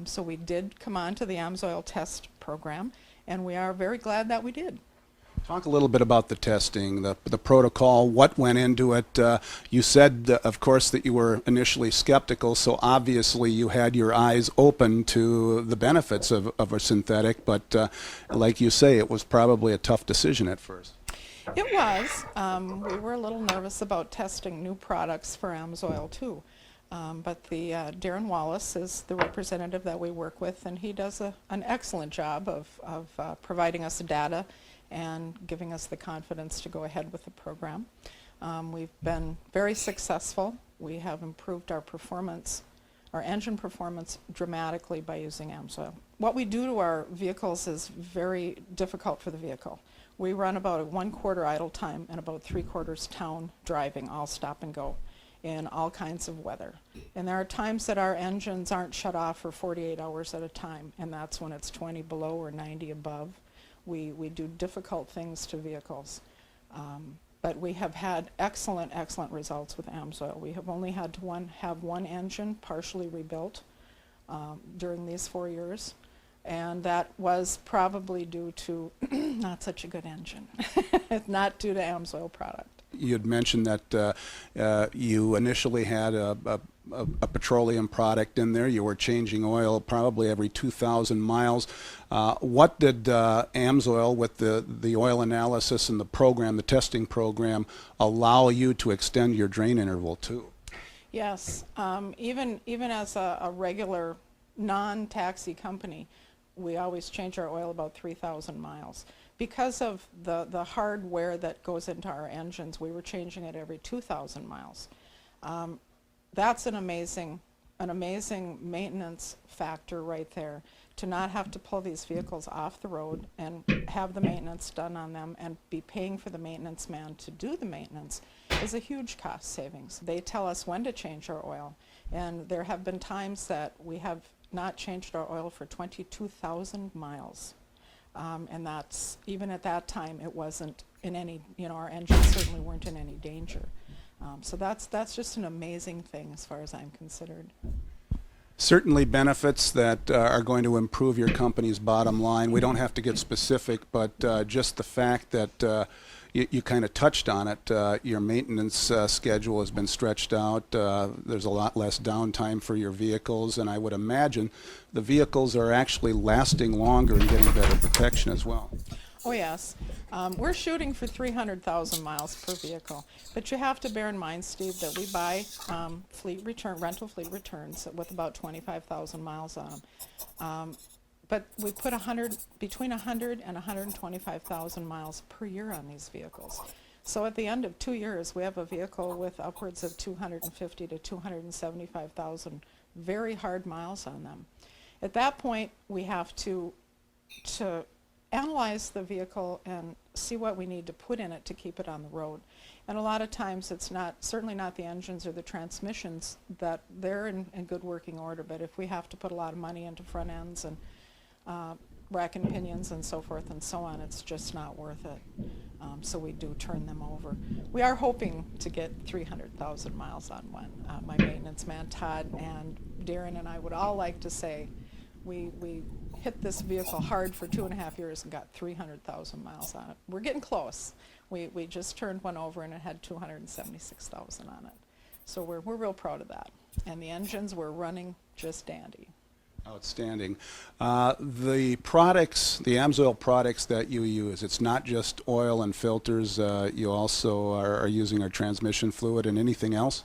So we did come on to the Amsoil test program, and we are very glad that we did. Talk a little bit about the testing, the protocol, what went into it. You said, of course, that you were initially skeptical, so obviously you had your eyes open to the benefits of a synthetic, but like you say, it was probably a tough decision at first. It was. We were a little nervous about testing new products for Amsoil too. But Darren Wallace is the representative that we work with, and he does an excellent job of providing us data and giving us the confidence to go ahead with the program. We've been very successful. We have improved our performance, our engine performance dramatically by using Amsoil. What we do to our vehicles is very difficult for the vehicle. We run about a 1/4 idle time and about 3/4 town driving, all stop and go, in all kinds of weather. And there are times that our engines aren't shut off for 48 hours at a time, and that's when it's 20 below or 90 above. We do difficult things to vehicles. But we have had excellent results with Amsoil. We have only had to have one engine partially rebuilt during these 4 years, and that was probably due to not such a good engine, not due to Amsoil product. You had mentioned that you initially had a petroleum product in there. You were changing oil probably every 2,000 miles. What did Amsoil, with the oil analysis and the program, the testing program, allow you to extend your drain interval to? Yes, even as a regular non-taxi company, we always change our oil about 3,000 miles. Because of the hardware that goes into our engines, we were changing it every 2,000 miles. That's an amazing maintenance factor right there, to not have to pull these vehicles off the road and have the maintenance done on them and be paying for the maintenance man to do the maintenance is a huge cost savings. They tell us when to change our oil, and there have been times that we have not changed our oil for 22,000 miles. And that's, even at that time, it wasn't in any, our engines certainly weren't in any danger. So that's just an amazing thing as far as I'm considered. Certainly benefits that are going to improve your company's bottom line. We don't have to get specific, but just the fact that you kind of touched on it. Your maintenance schedule has been stretched out. There's a lot less downtime for your vehicles, and I would imagine the vehicles are actually lasting longer and getting better protection as well. Oh yes, we're shooting for 300,000 miles per vehicle, but you have to bear in mind, Steve, that we buy rental fleet returns with about 25,000 miles on them. But we put between 100 and 125,000 miles per year on these vehicles. So at the end of 2 years, we have a vehicle with upwards of 250 to 275,000 very hard miles on them. At that point, we have to analyze the vehicle and see what we need to put in it to keep it on the road. And a lot of times it's certainly not the engines or the transmissions, that they're in good working order, but if we have to put a lot of money into front ends and rack and pinions and so forth and so on, it's just not worth it. So we do turn them over. We are hoping to get 300,000 miles on one. My maintenance man, Todd, and Darren and I would all like to say we hit this vehicle hard for 2.5 years and got 300,000 miles on it. We're getting close. We just turned one over and it had 276,000 on it. So we're real proud of that. And the engines were running just dandy. Outstanding. The products, the Amsoil products that you use, it's not just oil and filters. You also are using our transmission fluid and anything else?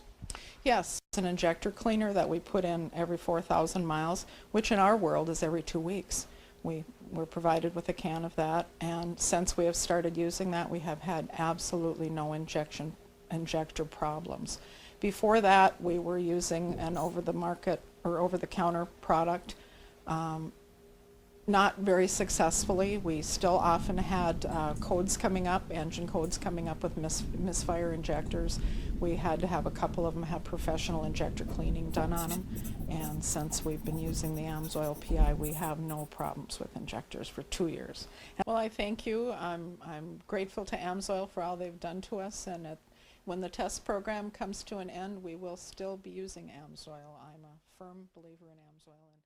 Yes, it's an injector cleaner that we put in every 4,000 miles, which in our world is every 2 weeks. We're provided with a can of that, and since we have started using that, we have had absolutely no injector problems. Before that, we were using an over-the-market or over-the-counter product, not very successfully. We still often had codes coming up, engine codes coming up with misfire injectors. We had to have a couple of them have professional injector cleaning done on them, and since we've been using the Amsoil PI, we have no problems with injectors for 2 years. Well, I thank you. I'm grateful to Amsoil for all they've done to us, and when the test program comes to an end, we will still be using Amsoil. I'm a firm believer in Amsoil.